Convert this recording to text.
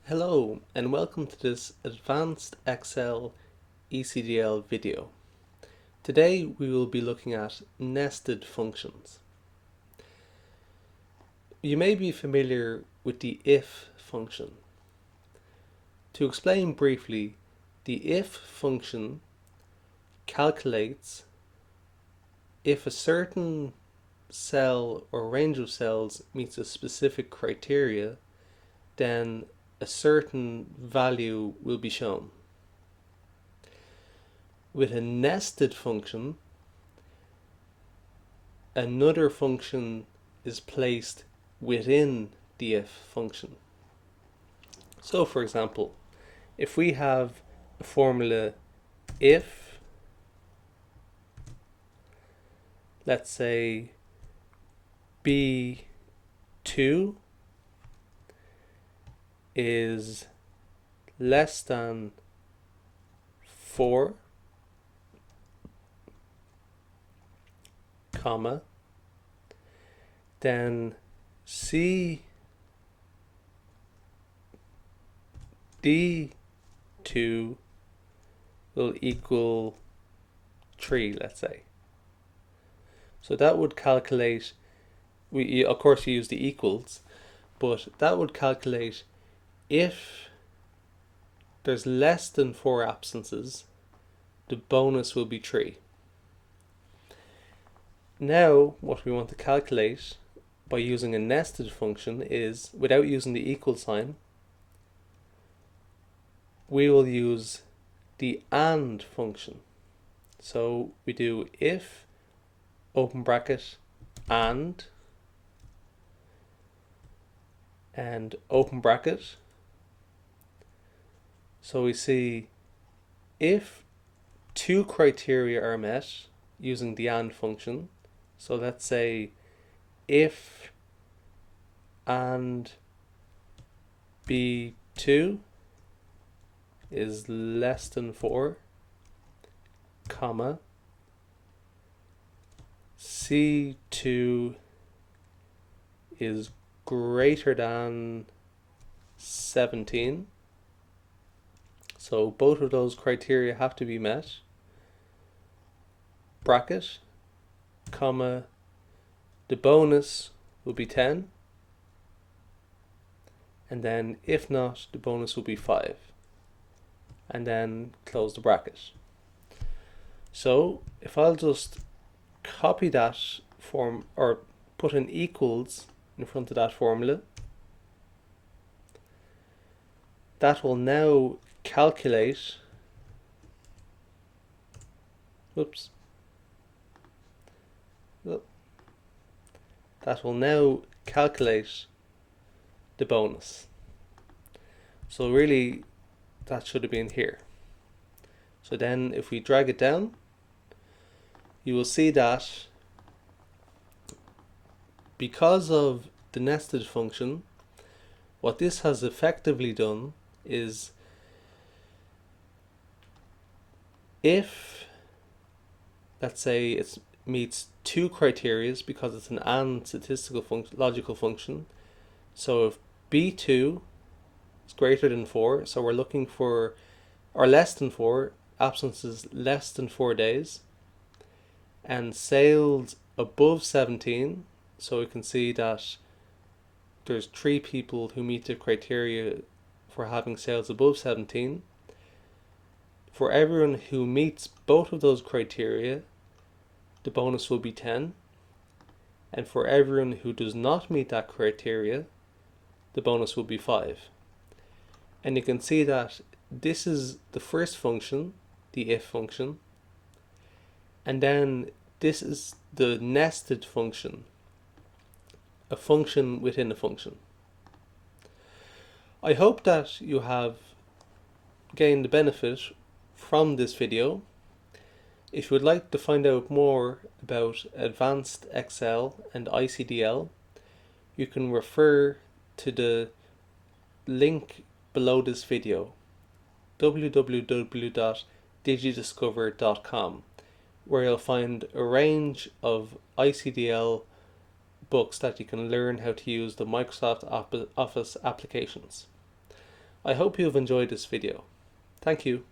Hello and welcome to this Advanced Excel ECDL video. Today we will be looking at nested functions. You may be familiar with the if function. To explain briefly, the if function calculates if a certain cell or range of cells meets a specific criteria, then a certain value will be shown. With a nested function, another function is placed within the if function. So for example, if we have a formula if, let's say B2 is less than 4, comma, then C D2 will equal 3, let's say. So that would calculate, of course you use the equals, but that would calculate if there's less than 4 absences, the bonus will be 3. Now what we want to calculate by using a nested function is, without using the equal sign, we will use the AND function. So we do if, open bracket, and open bracket. So we see if 2 criteria are met using the AND function. So let's say if and B2 is less than 4, comma, C2 is greater than 17. So both of those criteria have to be met. Bracket, comma, the bonus will be 10. And then if not, the bonus will be 5. And then close the bracket. So if I'll just copy that form, or put an equals in front of that formula, that will now calculate, that will now calculate the bonus. So really that should have been here. So then if we drag it down, you will see that because of the nested function, what this has effectively done is, if, let's say it meets 2 criteria because it's an AND statistical logical function. So if B2 is greater than 4, so we're looking for, or less than 4, absences less than 4 days, and sales above 17, so we can see that there's 3 people who meet the criteria for having sales above 17. For everyone who meets both of those criteria, the bonus will be 10. And for everyone who does not meet that criteria, the bonus will be 5. And you can see that this is the first function, the if function, and then this is the nested function, a function within a function. I hope that you have gained the benefit from this video. If you would like to find out more about Advanced Excel and ICDL, you can refer to the link below this video, www.digidiscover.com, where you'll find a range of ICDL books that you can learn how to use the Microsoft Office applications. I hope you have enjoyed this video. Thank you.